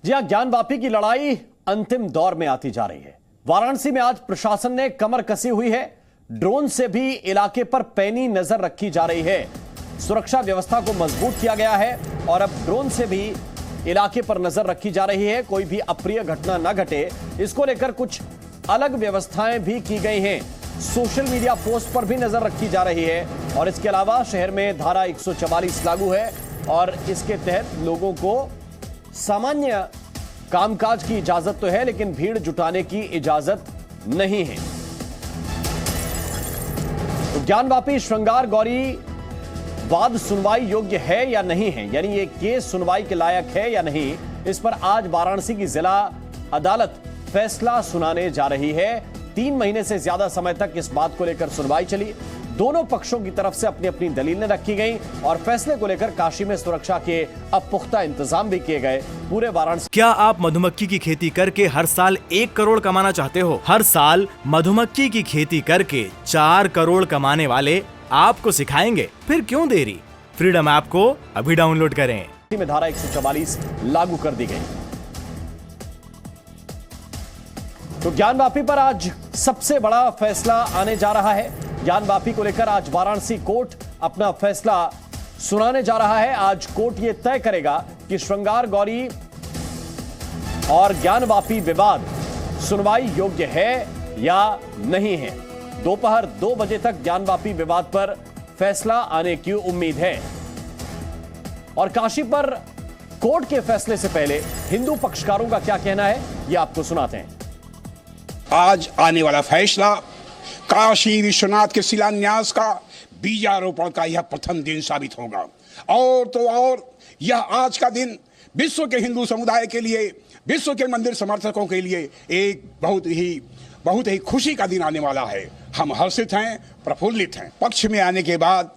जी हां, ज्ञानवापी की लड़ाई अंतिम दौर में आती जा रही है। वाराणसी में आज प्रशासन ने कमर कसी हुई है। ड्रोन से भी इलाके पर पैनी नजर रखी जा रही है। सुरक्षा व्यवस्था को मजबूत किया गया है और अब ड्रोन से भी इलाके पर नजर रखी जा रही है। कोई भी अप्रिय घटना न घटे, इसको लेकर कुछ अलग व्यवस्थाएं भी की गई हैं। सोशल मीडिया पोस्ट पर भी नजर रखी जा रही है और इसके अलावा शहर में धारा 144 लागू है और इसके तहत लोगों को सामान्य कामकाज की इजाजत तो है, लेकिन भीड़ जुटाने की इजाजत नहीं है। तो ज्ञानवापी श्रृंगार गौरी वाद सुनवाई योग्य है या नहीं है, यानी ये केस सुनवाई के लायक है या नहीं, इस पर आज वाराणसी की जिला अदालत फैसला सुनाने जा रही है। 3 महीने से ज्यादा समय तक इस बात को लेकर सुनवाई चली। दोनों पक्षों की तरफ से अपनी अपनी दलीलें रखी गई और फैसले को लेकर काशी में सुरक्षा के अब पुख्ता इंतजाम भी किए गए। पूरे वाराणसी। क्या आप मधुमक्खी की खेती करके हर साल 1 करोड़ कमाना चाहते हो? हर साल मधुमक्खी की खेती करके 4 करोड़ कमाने वाले आपको सिखाएंगे। फिर क्यों देरी? फ्रीडम ऐप को अभी डाउनलोड करें। में धारा 144 लागू कर दी गई। तो ज्ञानवापी पर आज सबसे बड़ा फैसला आने जा रहा है। ज्ञानवापी को लेकर आज वाराणसी कोर्ट अपना फैसला सुनाने जा रहा है। आज कोर्ट यह तय करेगा कि श्रृंगार गौरी और ज्ञानवापी विवाद सुनवाई योग्य है या नहीं है। दोपहर 2 बजे तक ज्ञानवापी विवाद पर फैसला आने की उम्मीद है। और काशी पर कोर्ट के फैसले से पहले हिंदू पक्षकारों का क्या कहना है, यह आपको सुनाते हैं। आज आने वाला फैसला काशी विश्वनाथ के शिलान्यास का बीजारोपण का यह प्रथम दिन साबित होगा। और तो और यह आज का दिन विश्व के हिंदू समुदाय के लिए, विश्व के मंदिर समर्थकों के लिए एक बहुत ही खुशी का दिन आने वाला है। हम हर्षित हैं, प्रफुल्लित हैं। पक्ष में आने के बाद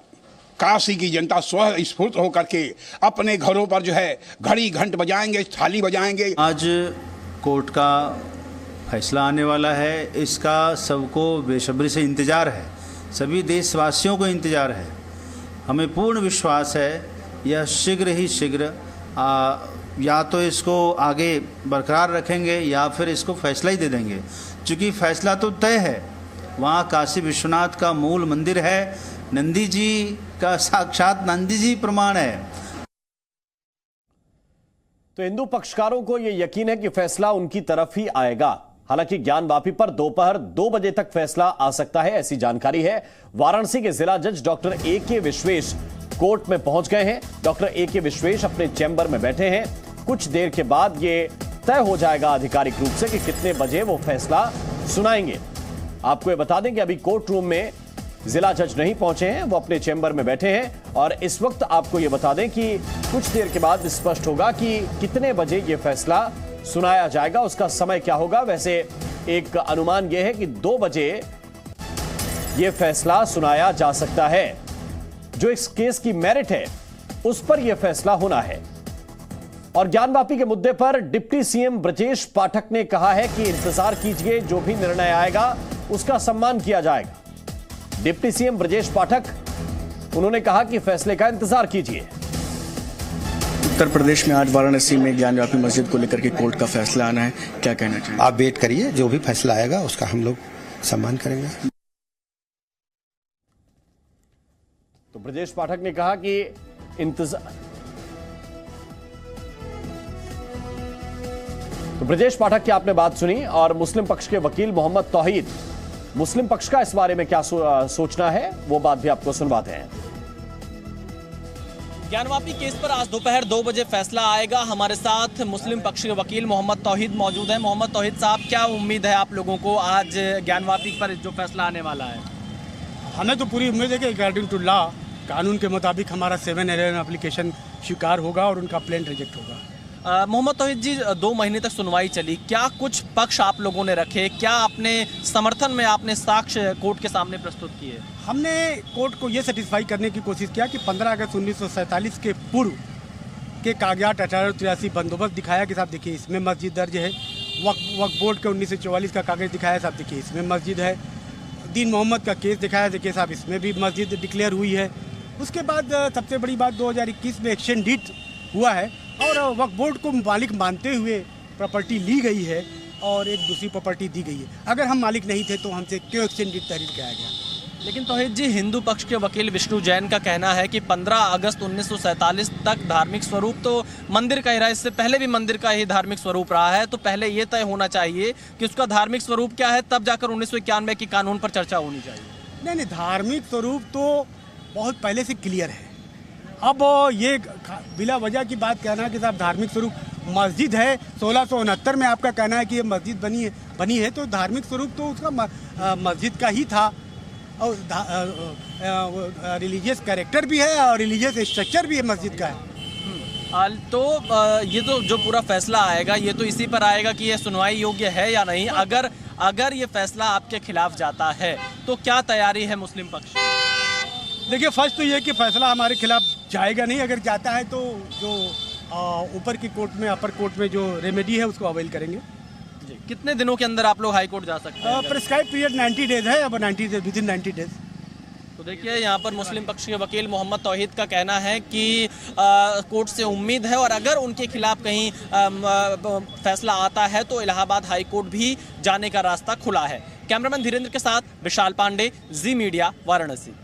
काशी की जनता स्वतः स्फूर्त होकर के अपने घरों पर जो है घड़ी घंट बजाएंगे, थाली बजाएंगे। आज कोर्ट का फैसला आने वाला है, इसका सबको बेसब्री से इंतज़ार है, सभी देशवासियों को इंतज़ार है। हमें पूर्ण विश्वास है यह शीघ्र ही शीघ्र या तो इसको आगे बरकरार रखेंगे या फिर इसको फैसला ही दे देंगे। क्योंकि फैसला तो तय है, वहाँ काशी विश्वनाथ का मूल मंदिर है, नंदी जी का साक्षात नंदी जी प्रमाण है। तो हिंदू पक्षकारों को यह यकीन है कि फैसला उनकी तरफ ही आएगा। हालांकि ज्ञानवापी पर दोपहर 2 बजे तक फैसला आ सकता है, ऐसी जानकारी है। वाराणसी के जिला जज डॉक्टर A.K. विश्वेश कोर्ट में पहुंच गए हैं। Doctor A.K. विश्वेश अपने चैम्बर में बैठे हैं। कुछ देर के बाद यह तय हो जाएगा आधिकारिक रूप से कि कितने बजे वो फैसला सुनाएंगे। आपको ये बता दें कि अभी कोर्ट रूम में जिला जज नहीं पहुंचे हैं, वो अपने चैम्बर में बैठे हैं और इस वक्त आपको ये बता दें कि कुछ देर के बाद स्पष्ट होगा कि कितने बजे ये फैसला सुनाया जाएगा, उसका समय क्या होगा। वैसे एक अनुमान यह है कि 2 बजे यह फैसला सुनाया जा सकता है। जो इस केस की मेरिट है उस पर यह फैसला होना है। और ज्ञानवापी के मुद्दे पर डिप्टी सीएम ब्रजेश पाठक ने कहा है कि इंतजार कीजिए, जो भी निर्णय आएगा उसका सम्मान किया जाएगा। डिप्टी सीएम ब्रजेश पाठक, उन्होंने कहा कि फैसले का इंतजार कीजिए। उत्तर प्रदेश में आज वाराणसी में ज्ञानवापी मस्जिद को लेकर के कोर्ट का फैसला आना है, क्या कहना चाहिए? आप वेट करिए, जो भी फैसला आएगा उसका हम लोग सम्मान करेंगे। तो ब्रजेश पाठक ने कहा कि तो ब्रजेश पाठक की आपने बात सुनी। और मुस्लिम पक्ष के वकील मोहम्मद तौहीद, मुस्लिम पक्ष का इस बारे में क्या सोचना है, वो बात भी आपको सुनवाते हैं। ज्ञानवापी केस पर आज दोपहर 2 बजे फैसला आएगा। हमारे साथ मुस्लिम पक्ष के वकील मोहम्मद तौहीद मौजूद हैं। मोहम्मद तौहीद साहब, क्या उम्मीद है आप लोगों को आज ज्ञानवापी पर जो फैसला आने वाला है? हमें तो पूरी उम्मीद है कि अकॉर्डिंग टू लॉ, कानून के मुताबिक हमारा 711 एप्लीकेशन स्वीकार होगा और उनका प्लेन रिजेक्ट होगा। मोहम्मद तौहीद जी, 2 महीने तक सुनवाई चली, क्या कुछ पक्ष आप लोगों ने रखे? क्या अपने समर्थन में आपने साक्ष्य कोर्ट के सामने प्रस्तुत किए? हमने कोर्ट को ये सेटिस्फाई करने की कोशिश किया कि 15 अगस्त 1947 के पूर्व के कागजात 1883 बंदोबस्त दिखाया कि साहब देखिए इसमें मस्जिद दर्ज है। वक्फ बोर्ड के 1944 का कागज दिखाया साहब देखिए इसमें मस्जिद है। दीन मोहम्मद का केस दिखाया देखिए साहब इसमें भी मस्जिद डिक्लेयर हुई है। उसके बाद सबसे बड़ी बात 2021 में एक्शन डीड हुआ है और वक्फ बोर्ड को मालिक मानते हुए प्रॉपर्टी ली गई है और एक दूसरी प्रॉपर्टी दी गई है। अगर हम मालिक नहीं थे तो हमसे क्यों एक्सटेंडेड तहरीर किया गया? लेकिन तौहीद जी, हिंदू पक्ष के वकील विष्णु जैन का कहना है कि 15 अगस्त 1947 तक धार्मिक स्वरूप तो मंदिर का ही रहा, इससे पहले भी मंदिर का ही धार्मिक स्वरूप रहा है, तो पहले ये तय होना चाहिए कि उसका धार्मिक स्वरूप क्या है, तब जाकर 1991 के कानून पर चर्चा होनी चाहिए। नहीं, धार्मिक स्वरूप तो बहुत पहले से क्लियर है। अब ये बिला वजह की बात कहना कि साहब धार्मिक स्वरूप मस्जिद है, 1669 में आपका कहना है कि ये मस्जिद बनी है तो धार्मिक स्वरूप तो उसका मस्जिद का ही था, और रिलीजियस कैरेक्टर भी है और रिलीजियस स्ट्रक्चर भी है मस्जिद का है। तो ये तो जो पूरा फैसला आएगा ये तो इसी पर आएगा कि ये सुनवाई योग्य है या नहीं। अगर ये फैसला आपके खिलाफ जाता है तो क्या तैयारी है मुस्लिम पक्ष? देखिए, फर्स्ट तो ये कि फैसला हमारे खिलाफ जाएगा नहीं। अगर जाता है तो जो ऊपर की कोर्ट में, अपर कोर्ट में जो रेमेडी है उसको अवेल करेंगे। कितने दिनों के अंदर आप लोग हाई कोर्ट जा सकते हैं? प्रिस्क्राइब पीरियड 90 डेज है, अब 90 डेज, विदिन 90 डेज। तो देखिए, यहाँ पर मुस्लिम पक्ष के वकील मोहम्मद तौहीद का कहना है कि कोर्ट से उम्मीद है और अगर उनके खिलाफ कहीं फैसला आता है तो इलाहाबाद हाई कोर्ट भी जाने का रास्ता खुला है। कैमरामैन धीरेन्द्र के साथ विशाल पांडे, जी मीडिया, वाराणसी।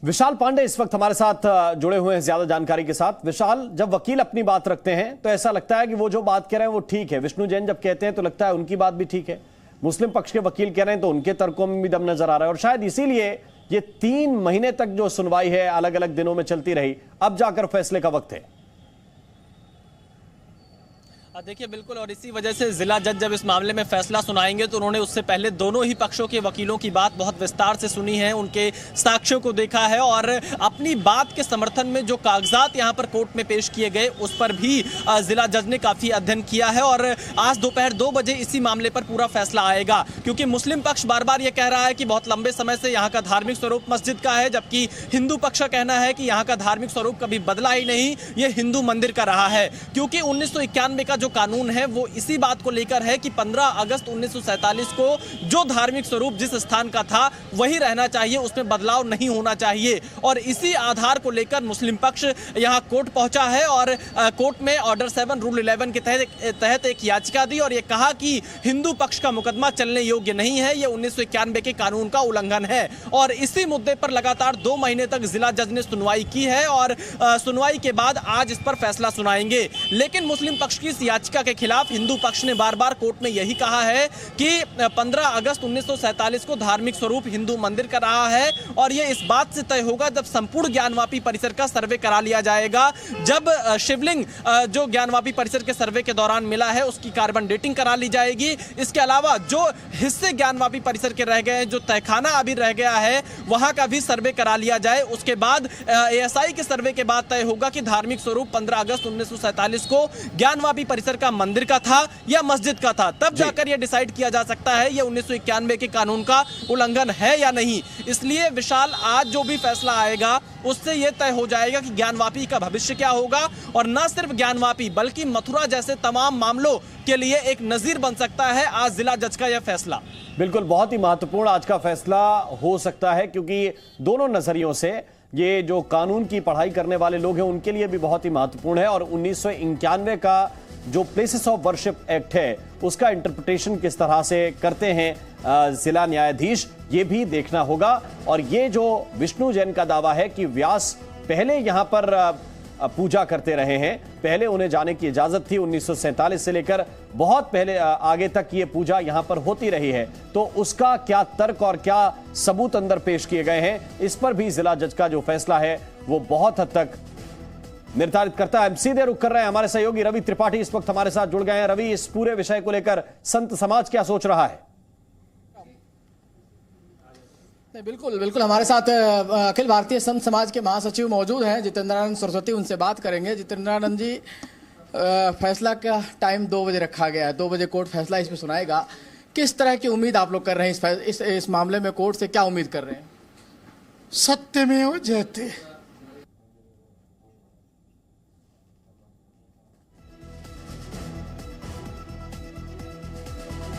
विशाल पांडे इस वक्त हमारे साथ जुड़े हुए हैं ज्यादा जानकारी के साथ। विशाल, जब वकील अपनी बात रखते हैं तो ऐसा लगता है कि वो जो बात कह रहे हैं वो ठीक है, विष्णु जैन जब कहते हैं तो लगता है उनकी बात भी ठीक है, मुस्लिम पक्ष के वकील कह रहे हैं तो उनके तर्कों में भी दम नजर आ रहा है, और शायद इसीलिए ये 3 महीने तक जो सुनवाई है अलग अलग दिनों में चलती रही, अब जाकर फैसले का वक्त है। देखिए, बिल्कुल, और इसी वजह से जिला जज जब इस मामले में फैसला सुनाएंगे तो उन्होंने उससे पहले दोनों ही पक्षों के वकीलों की बात बहुत विस्तार से सुनी है, उनके साक्ष्यों को देखा है और अपनी बात के समर्थन में जो कागजात यहां पर कोर्ट में पेश किए गए उस पर भी जिला जज ने काफी अध्ययन किया है और आज दोपहर 2 बजे इसी मामले पर पूरा फैसला आएगा। क्योंकि मुस्लिम पक्ष बार बार यह कह रहा है कि बहुत लंबे समय से यहाँ का धार्मिक स्वरूप मस्जिद का है, जबकि हिंदू पक्ष का कहना है कि यहाँ का धार्मिक स्वरूप कभी बदला ही नहीं, ये हिंदू मंदिर का रहा है। क्योंकि 1991 का जो कानून है वो इसी बात को लेकर है कि 15 अगस्त 1947 को जो धार्मिक स्वरूप जिस स्थान का था वही रहना चाहिए, उसमें बदलाव नहीं होना चाहिए। और इसी आधार को लेकर मुस्लिम पक्ष यहां कोर्ट पहुंचा है और कोर्ट में ऑर्डर 7 रूल 11 के तहत एक याचिका दी और ये कहा कि हिंदू पक्ष का मुकदमा चलने योग्य नहीं है, ये 1991 के कानून का उल्लंघन है। और इसी मुद्दे पर लगातार 2 महीने तक जिला जज ने सुनवाई की है और सुनवाई के बाद आज इस पर फैसला सुनाएंगे। लेकिन मुस्लिम पक्ष की इस याचिका के खिलाफ हिंदू पक्ष ने बार बार कोर्ट में यही कहा है कि 15 अगस्त 1947 को धार्मिक स्वरूप हिंदू मंदिर का रहा है और यह इस बात से तय होगा जब संपूर्ण ज्ञानवापी परिसर का सर्वे करा लिया जाएगा, जब शिवलिंग जो ज्ञानवापी परिसर के सर्वे के दौरान मिला है उसकी कार्बन डेटिंग करा ली जाएगी। इसके अलावा जो हिस्से ज्ञानवापी परिसर के रह गए हैं, जो तहखाना अभी रह गया है, वहां का भी सर्वे करा लिया जाए। उसके बाद एएसआई के सर्वे के बाद तय होगा कि धार्मिक स्वरूप 15 अगस्त 1947 को ज्ञानवापी परिसर का मंदिर का था या मस्जिद का था, तब जाकर यह डिसाइड किया जा सकता है यह 1991 के कानून का उल्लंघन है या नहीं। इसलिए विशाल, आज जो भी फैसला आएगा उससे यह तय हो जाएगा कि ज्ञानवापी का भविष्य क्या होगा और न सिर्फ ज्ञानवापी बल्कि मथुरा जैसे तमाम मामलों के लिए एक नजीर बन सकता है आज जिला जज का यह फैसला। बिल्कुल, बहुत ही महत्वपूर्ण आज का फैसला हो सकता है क्योंकि दोनों नजरियों से ये जो कानून की पढ़ाई करने वाले लोग हैं उनके लिए भी बहुत ही महत्वपूर्ण है। और 1991 का जो प्लेसेस ऑफ वर्शिप एक्ट है उसका इंटरप्रिटेशन किस तरह से करते हैं जिला न्यायाधीश, ये भी देखना होगा। और ये जो विष्णु जैन का दावा है कि व्यास पहले यहां पर पूजा करते रहे हैं, पहले उन्हें जाने की इजाजत थी, 1947 से लेकर बहुत पहले आगे तक ये पूजा यहां पर होती रही है, तो उसका क्या तर्क और क्या सबूत अंदर पेश किए गए हैं, इस पर भी जिला जज का जो फैसला है वो बहुत हद तक निर्धारित करता है। हम सीधे रुख कर रहे हैं, हमारे सहयोगी रवि त्रिपाठी इस वक्त हमारे साथ जुड़ गए हैं। रवि, इस पूरे विषय को लेकर संत समाज क्या सोच रहा है? बिल्कुल बिल्कुल, हमारे साथ अखिल भारतीय संत समाज के महासचिव मौजूद हैं जितेंद्रानंद सरस्वती, उनसे बात करेंगे। जितेंद्रानंद जी, फैसला का टाइम 2 बजे रखा गया है, 2 बजे कोर्ट फैसला इसमें सुनाएगा। किस तरह की उम्मीद आप लोग कर रहे हैं इस मामले में? कोर्ट से क्या उम्मीद कर रहे हैं? सत्यमेव जयते।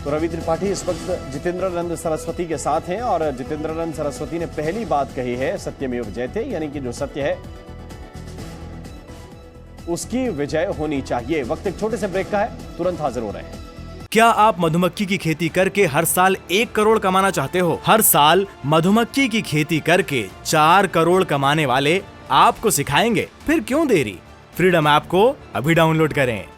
तो रवि त्रिपाठी इस वक्त जितेंद्रानंद सरस्वती के साथ हैं और जितेंद्रानंद सरस्वती ने पहली बात कही है सत्यमेव जयते, यानी कि जो सत्य है उसकी विजय होनी चाहिए। वक्त एक छोटे से ब्रेक का है, तुरंत हाजिर हो रहे हैं। क्या आप मधुमक्खी की खेती करके हर साल 1 करोड़ कमाना चाहते हो? हर साल मधुमक्खी की खेती करके 4 करोड़ कमाने वाले आपको सिखाएंगे। फिर क्यों देरी? फ्रीडम ऐप को अभी डाउनलोड करें।